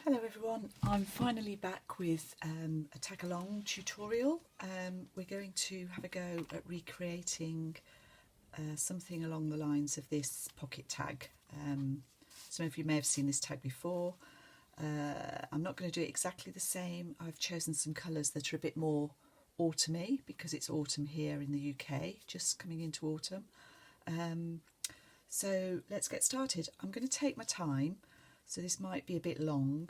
Hello everyone, I'm finally back with a tag along tutorial. We're going to have a go at recreating something along the lines of this pocket tag. Some of you may have seen this tag before. I'm not going to do it exactly the same. I've chosen some colours that are a bit more autumny because it's autumn here in the UK, just coming into autumn. So let's get started. I'm going to take my time. So this might be a bit long,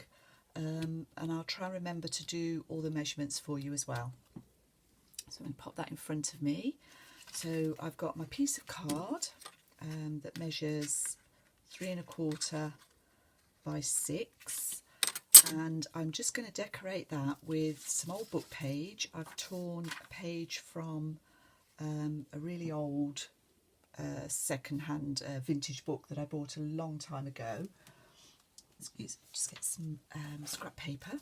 and I'll try and remember to do all the measurements for you as well. So I'm going to pop that in front of me. So I've got my piece of card that measures 3 1/4 by 6, and I'm just going to decorate that with some old book page. I've torn a page from a really old second-hand vintage book that I bought a long time ago. Just get some scrap paper.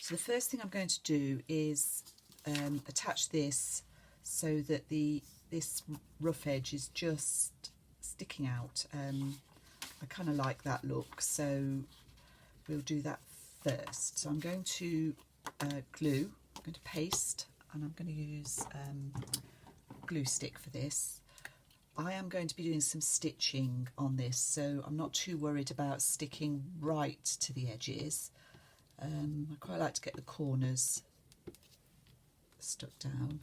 So the first thing I'm going to do is attach this so that this rough edge is just sticking out. I kind of like that look, so we'll do that first. So I'm going to glue, I'm going to paste, and I'm going to use glue stick for this. I am going to be doing some stitching on this, so I'm not too worried about sticking right to the edges. I quite like to get the corners stuck down.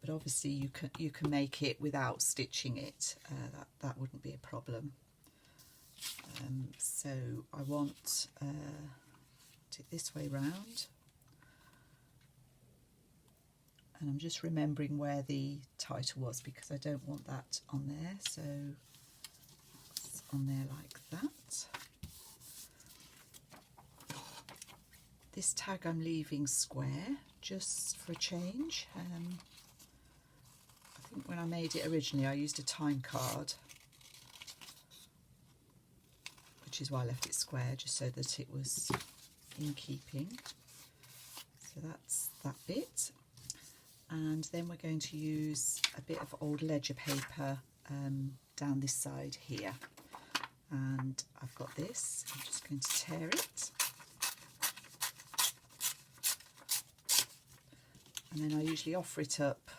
But obviously you can make it without stitching it. That wouldn't be a problem. So I want it this way round. And I'm just remembering where the title was because I don't want that on there, so it's on there like that. This tag I'm leaving square just for a change. I think when I made it originally I used a time card, which is why I left it square, just so that it was in keeping. So that's that bit. And then we're going to use a bit of old ledger paper down this side here. And I've got this, I'm just going to tear it. And then I usually offer it up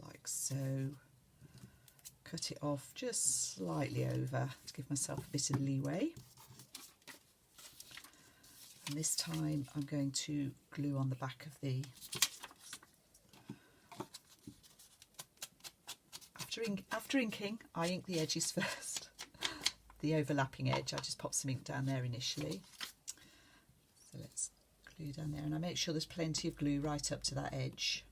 like so. Cut it off just slightly over to give myself a bit of leeway. And this time I'm going to glue on the back of the... After inking, I ink the edges first. The overlapping edge, I just pop some ink down there initially. So let's glue down there, and I make sure there's plenty of glue right up to that edge.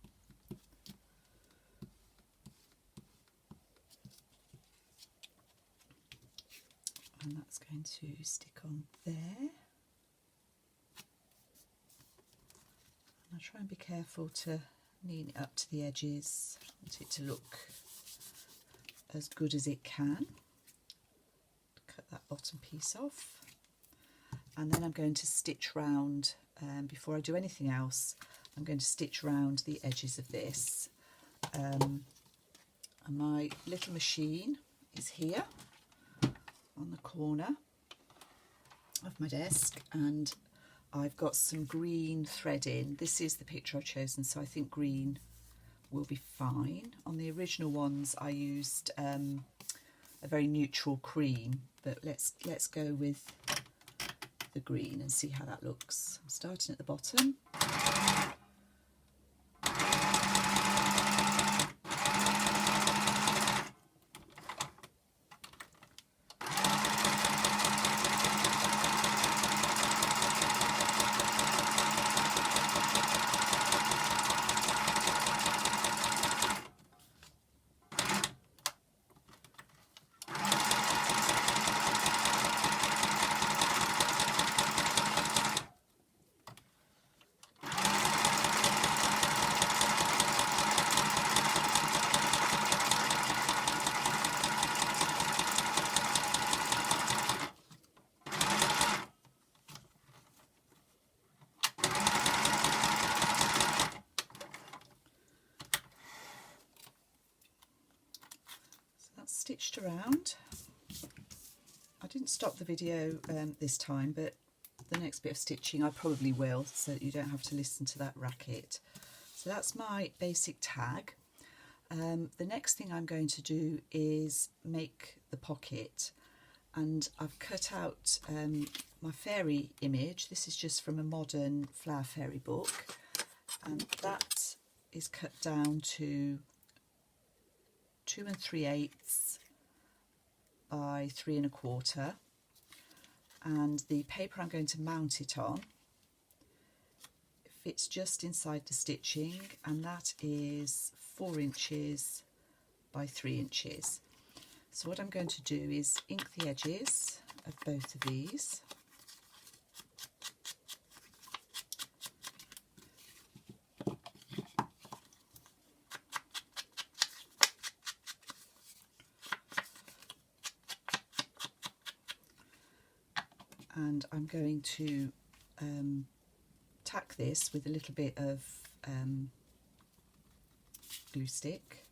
And that's going to stick on there. I'll try and be careful to knead it up to the edges. I want it to look as good as it can. Cut that bottom piece off. And then I'm going to stitch round, before I do anything else, I'm going to stitch round the edges of this. And my little machine is here on the corner of my desk, and I've got some green thread in. This is the picture I've chosen, so I think green will be fine. On the original ones I used a very neutral cream, but let's go with the green and see how that looks. I'm starting at the bottom. stitched around. I didn't stop the video this time, but the next bit of stitching I probably will, so that you don't have to listen to that racket. So that's my basic tag. The next thing I'm going to do is make the pocket, and I've cut out my fairy image. This is just from a modern flower fairy book, and that is cut down to 2 3/8 by 3 1/4, and the paper I'm going to mount it on fits just inside the stitching, and that is 4 inches by 3 inches. So what I'm going to do is ink the edges of both of these. And I'm going to tack this with a little bit of glue stick.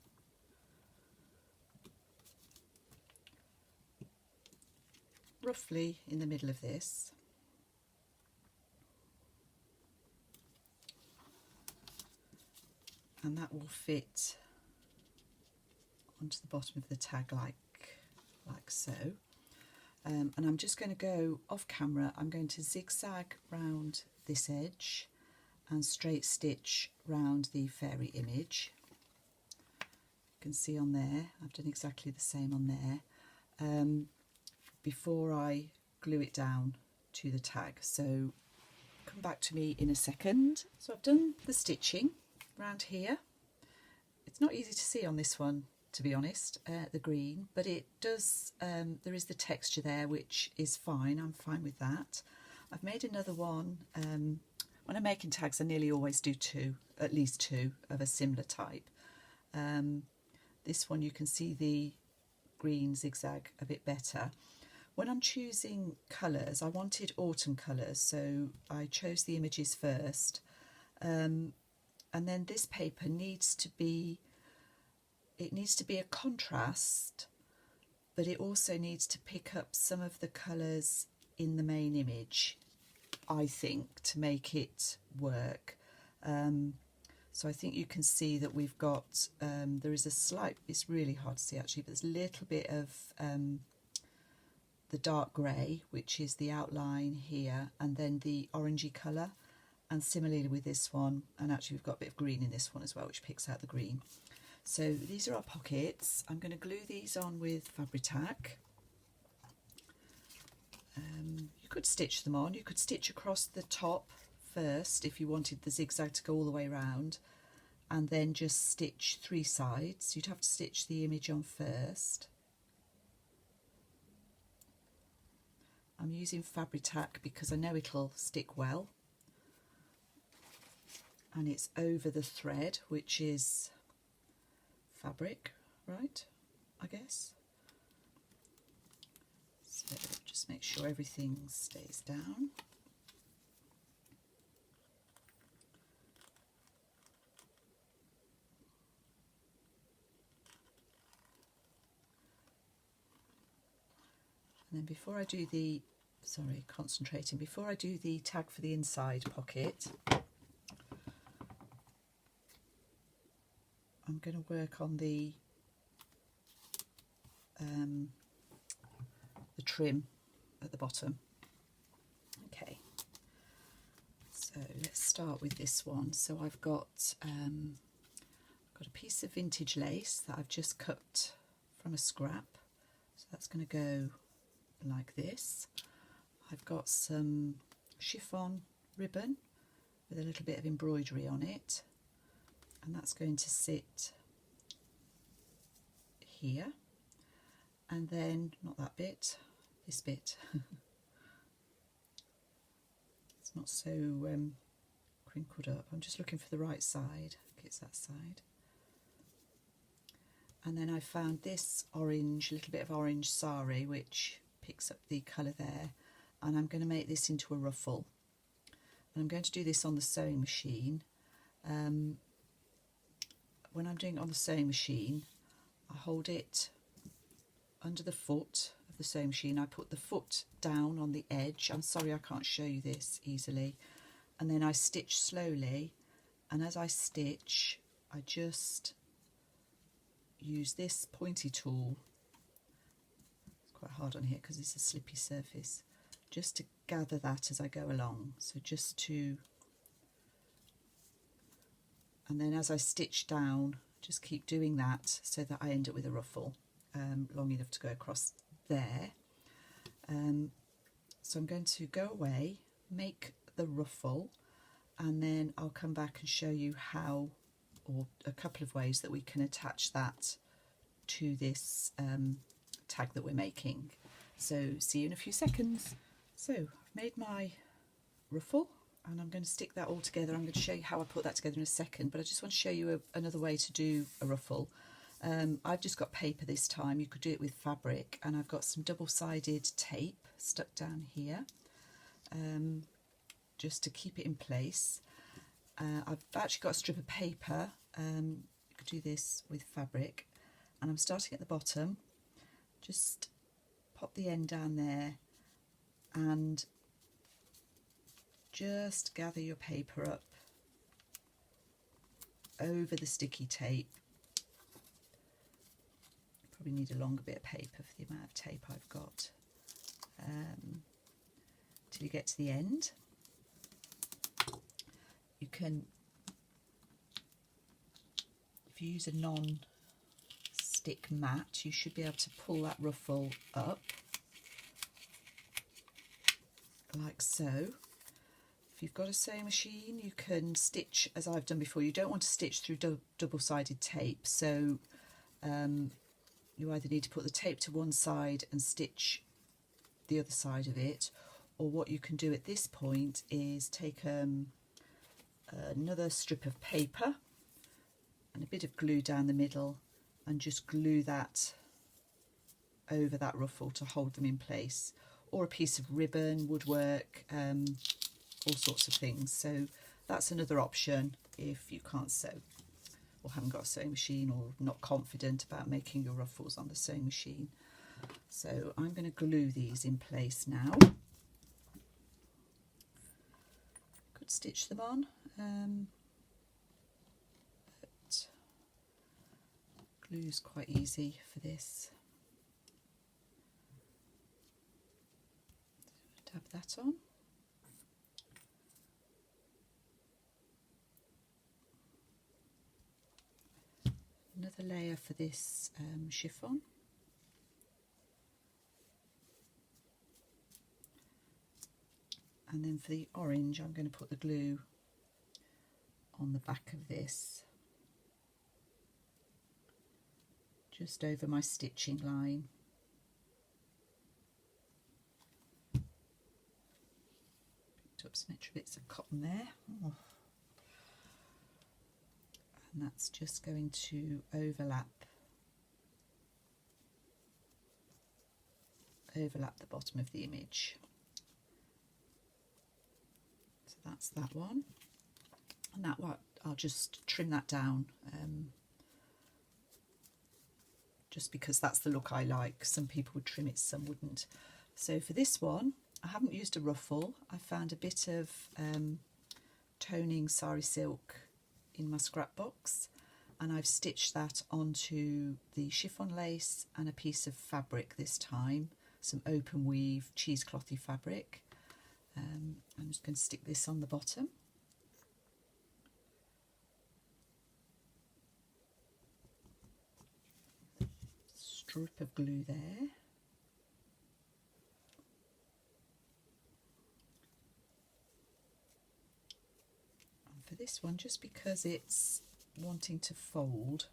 Roughly in the middle of this. And that will fit onto the bottom of the tag like so. And I'm just going to go off camera. I'm going to zigzag round this edge and straight stitch round the fairy image. You can see on there, I've done exactly the same on there before I glue it down to the tag. So come back to me in a second. So I've done the stitching round here. It's not easy to see on this one, to be honest, the green, but it does, there is the texture there, which is fine. I'm fine with that. I've made another one. When I'm making tags, I nearly always do two, at least two of a similar type. This one you can see the green zigzag a bit better. When I'm choosing colours, I wanted autumn colours, so I chose the images first, and then this paper needs to be, it needs to be a contrast, but it also needs to pick up some of the colours in the main image, I think, to make it work. So I think you can see that we've got, there is a slight, it's really hard to see actually, but there's a little bit of the dark grey, which is the outline here, and then the orangey colour, and similarly with this one, and actually we've got a bit of green in this one as well, which picks out the green. So these are our pockets. I'm going to glue these on with Fabri-Tac. You could stitch them on. You could stitch across the top first if you wanted the zigzag to go all the way around, and then just stitch 3 sides. You'd have to stitch the image on first. I'm using Fabri-Tac because I know it'll stick well, and it's over the thread, which is fabric, right, I guess. So just make sure everything stays down. And then before I do the, sorry, concentrating, before I do the tag for the inside pocket, I'm going to work on the trim at the bottom. Okay, so let's start with this one. So I've got a piece of vintage lace that I've just cut from a scrap. So that's going to go like this. I've got some chiffon ribbon with a little bit of embroidery on it, and that's going to sit here, and then not that bit, this bit. It's not so crinkled up. I'm just looking for the right side. Okay, it's that side. And then I found this orange, a little bit of orange sari, which picks up the colour there, and I'm going to make this into a ruffle. And I'm going to do this on the sewing machine. When I'm doing it on the sewing machine, I hold it under the foot of the sewing machine. I put the foot down on the edge. I'm sorry I can't show you this easily. And then I stitch slowly, and as I stitch I just use this pointy tool. It's quite hard on here because it's a slippy surface, just to gather that as I go along. So just to, and then as I stitch down, just keep doing that so that I end up with a ruffle long enough to go across there. So I'm going to go away, make the ruffle, and then I'll come back and show you how, or a couple of ways that we can attach that to this tag that we're making. So see you in a few seconds. So I've made my ruffle and I'm going to stick that all together. I'm going to show you how I put that together in a second, but I just want to show you another way to do a ruffle. I've just got paper this time. You could do it with fabric, and I've got some double-sided tape stuck down here just to keep it in place. I've actually got a strip of paper. You could do this with fabric, and I'm starting at the bottom. Just pop the end down there and just gather your paper up over the sticky tape. Probably need a longer bit of paper for the amount of tape I've got, till you get to the end. You can, if you use a non-stick mat, you should be able to pull that ruffle up like so. If you've got a sewing machine, you can stitch as I've done before. You don't want to stitch through double-sided tape, so you either need to put the tape to one side and stitch the other side of it, or what you can do at this point is take another strip of paper and a bit of glue down the middle and just glue that over that ruffle to hold them in place, or a piece of ribbon, woodwork, all sorts of things. So that's another option if you can't sew or haven't got a sewing machine, or not confident about making your ruffles on the sewing machine. So I'm going to glue these in place now. Could stitch them on, but glue is quite easy for this. Dab that on. Another layer for this chiffon. And then for the orange, I'm going to put the glue on the back of this, just over my stitching line. Picked up some extra bits of cotton there. Oh. And that's just going to overlap the bottom of the image. So that's that one, and that one I'll just trim that down, just because that's the look I like. Some people would trim it, some wouldn't. So for this one, I haven't used a ruffle. I found a bit of toning sari silk in my scrap box, and I've stitched that onto the chiffon lace and a piece of fabric this time, some open weave cheeseclothy fabric. I'm just going to stick this on the bottom. Strip of glue there. For this one, just because it's wanting to fold,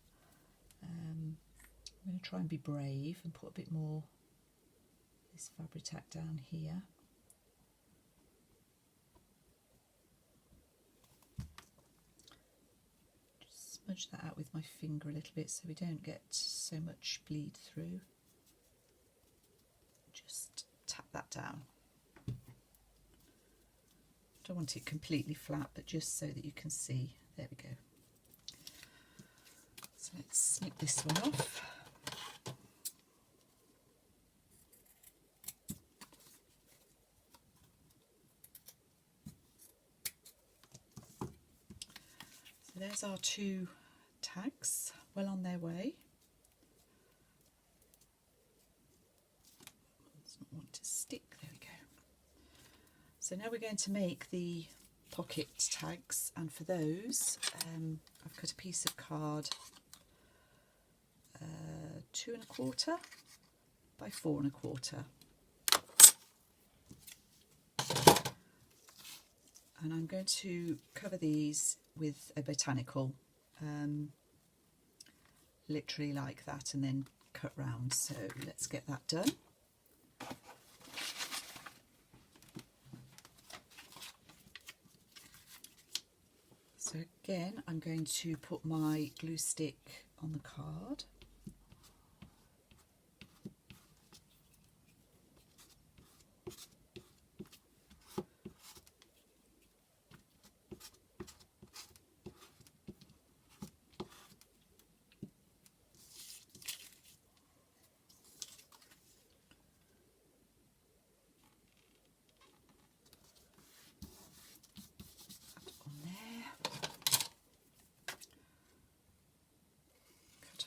I'm going to try and be brave and put a bit more this Fabri-Tac down here. Just smudge that out with my finger a little bit so we don't get so much bleed through. Just tap that down. Don't want it completely flat, but just so that you can see. There we go. So let's snip this one off. there's our 2 tags, well on their way. Does not want to stick, there we go. So now we're going to make the pocket tags, and for those I've cut a piece of card 2 1/4 by 4 1/4. And I'm going to cover these with a botanical, literally like that, and then cut round. So let's get that done. So again, I'm going to put my glue stick on the card.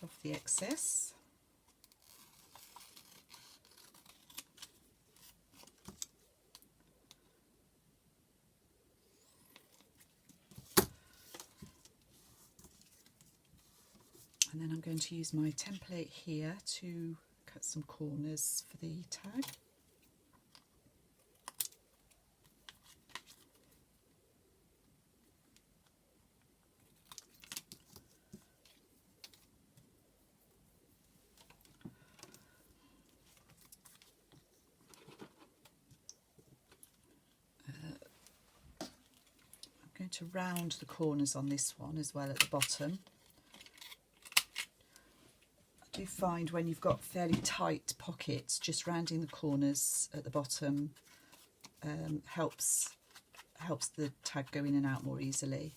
Off the excess. And then I'm going to use my template here to cut some corners for the tag. To round the corners on this one as well at the bottom. I do find when you've got fairly tight pockets, just rounding the corners at the bottom helps the tag go in and out more easily.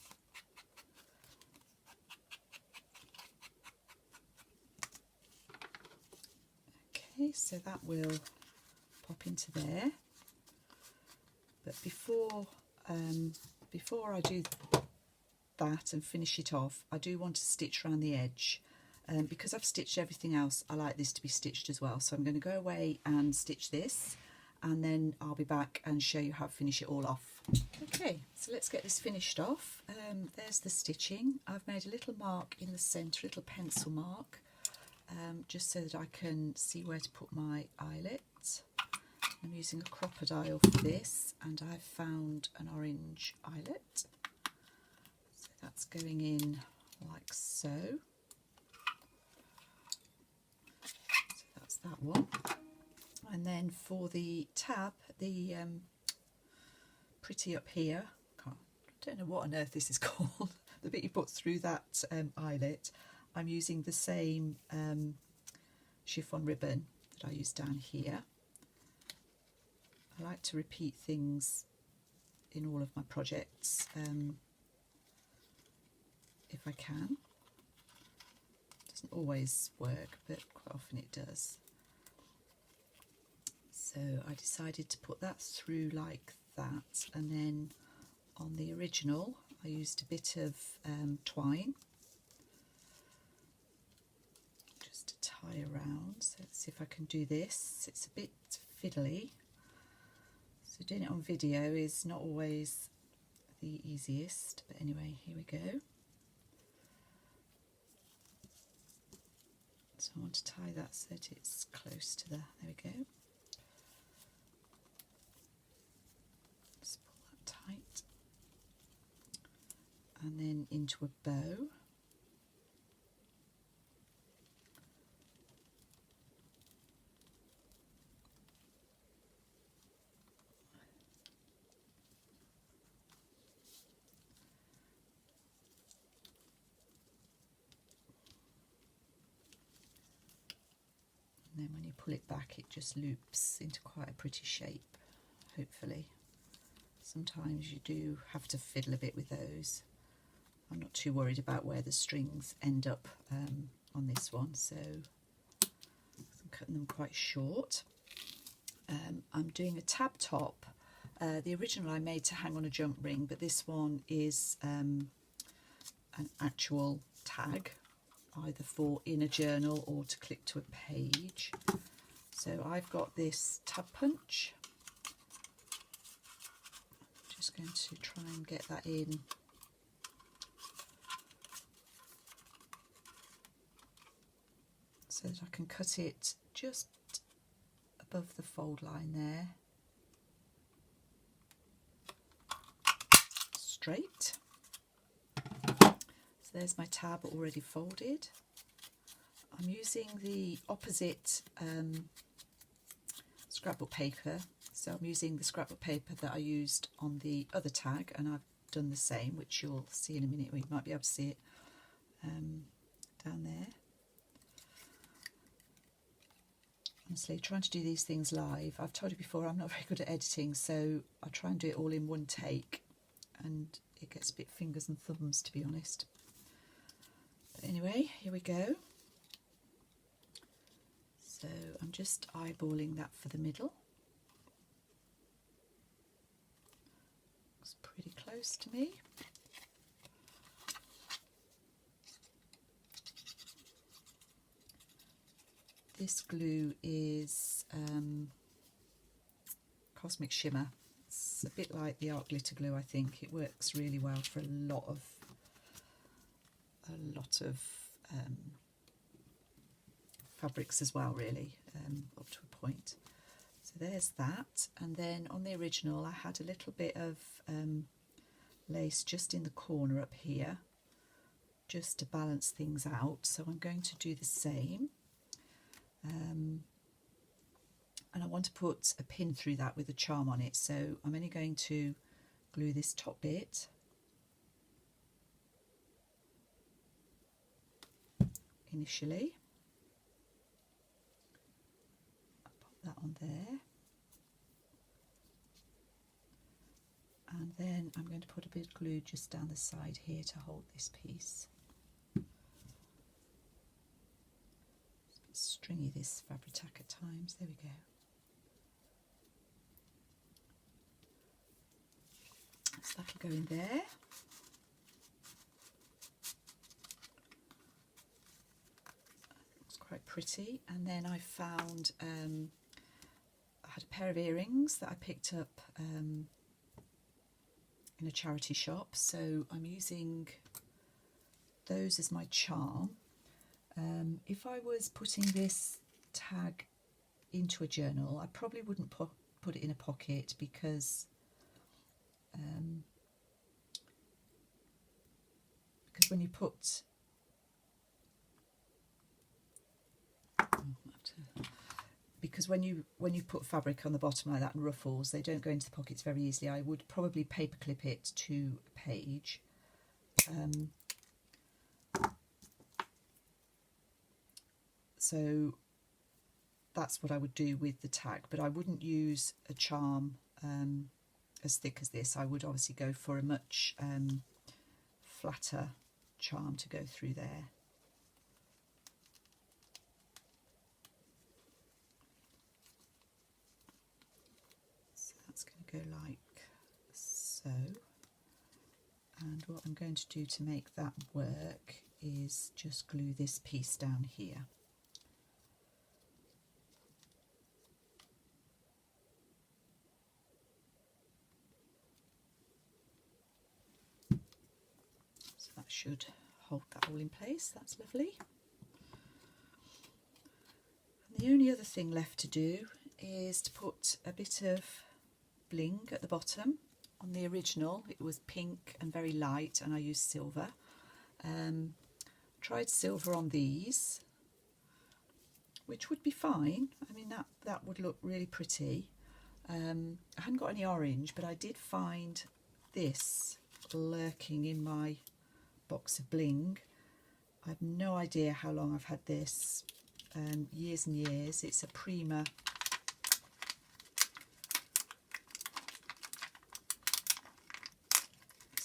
Okay, so that will pop into there. But before I do that and finish it off, I do want to stitch around the edge. Because I've stitched everything else, I like this to be stitched as well. So I'm going to go away and stitch this, and then I'll be back and show you how to finish it all off. Okay, so let's get this finished off. There's the stitching. I've made a little mark in the centre, a little pencil mark, just so that I can see where to put my eyelet. I'm using a crocodile for this, and I've found an orange eyelet. So that's going in like so. So that's that one. And then for the tab, the pretty up here, I don't know what on earth this is called, the bit you put through that eyelet, I'm using the same chiffon ribbon that I used down here. I like to repeat things in all of my projects if I can. Doesn't always work, but quite often it does. So I decided to put that through like that, and then on the original I used a bit of twine just to tie around. So let's see if I can do this. It's a bit fiddly. So doing it on video is not always the easiest, but anyway, here we go. So I want to tie that so that it's close to there we go. Just pull that tight. And then into a bow. And then when you pull it back, it just loops into quite a pretty shape, hopefully. Sometimes you do have to fiddle a bit with those. I'm not too worried about where the strings end up on this one, so I'm cutting them quite short. I'm doing a tab top. The original I made to hang on a jump ring, but this one is an actual tag, either for in a journal or to click to a page. So I've got this tab punch. Just going to try and get that in so that I can cut it just above the fold line there, straight. So there's my tab already folded. I'm using the opposite scrapbook paper, so I'm using the scrapbook paper that I used on the other tag, and I've done the same, which you'll see in a minute, or you might be able to see it down there. Honestly, trying to do these things live, I've told you before, I'm not very good at editing, so I try and do it all in one take, and it gets a bit fingers and thumbs, to be honest. But anyway, here we go. So I'm just eyeballing that for the middle. Looks pretty close to me. This glue is Cosmic Shimmer. It's a bit like the art glitter glue, I think. It works really well for a lot of fabrics as well, really, up to a point. So there's that, and then on the original I had a little bit of lace just in the corner up here, just to balance things out, so I'm going to do the same. And I want to put a pin through that with a charm on it, so I'm only going to glue this top bit initially. That on there, and then I'm going to put a bit of glue just down the side here to hold this piece. It's a bit stringy, this Fabri-Tac at times. There we go. So that'll go in there. Looks quite pretty. And then I found I had a pair of earrings that I picked up in a charity shop, so I'm using those as my charm. If I was putting this tag into a journal, I probably wouldn't put it in a pocket, because when you put when you put fabric on the bottom like that and ruffles, they don't go into the pockets very easily. I would probably paper clip it to a page. So that's what I would do with the tag, but I wouldn't use a charm as thick as this. I would obviously go for a much flatter charm to go through there. Go like so, and what I'm going to do to make that work is just glue this piece down here. So that should hold that all in place. That's lovely. And the only other thing left to do is to put a bit of bling at the bottom. On the original it was pink and very light, and I used silver. Tried silver on these, which would be fine. I mean, that would look really pretty. I hadn't got any orange, but I did find this lurking in my box of bling. I have no idea how long I've had this, years and years. It's a Prima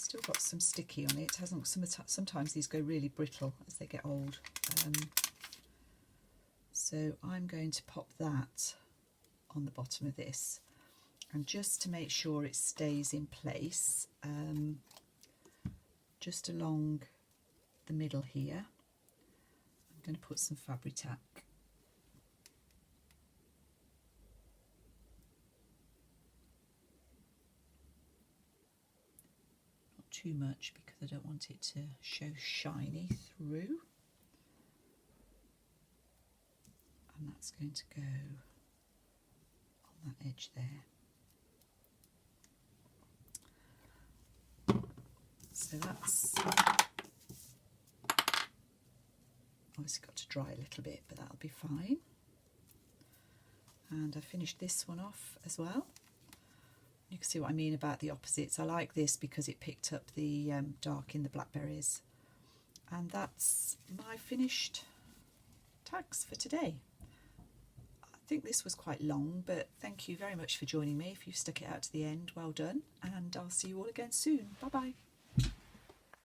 still got some sticky on it. Hasn't sometimes these go really brittle as they get old. So I'm going to pop that on the bottom of this, and just to make sure it stays in place, just along the middle here. I'm going to put some Fabri-Tac. Not too much because I don't want it to show shiny through. And that's going to go on that edge there. So that's obviously got to dry a little bit, but that'll be fine. And I finished this one off as well. You can see what I mean about the opposites. I like this because it picked up the dark in the blackberries. And that's my finished tags for today. I think this was quite long, but thank you very much for joining me. If you've stuck it out to the end, well done. And I'll see you all again soon. Bye bye.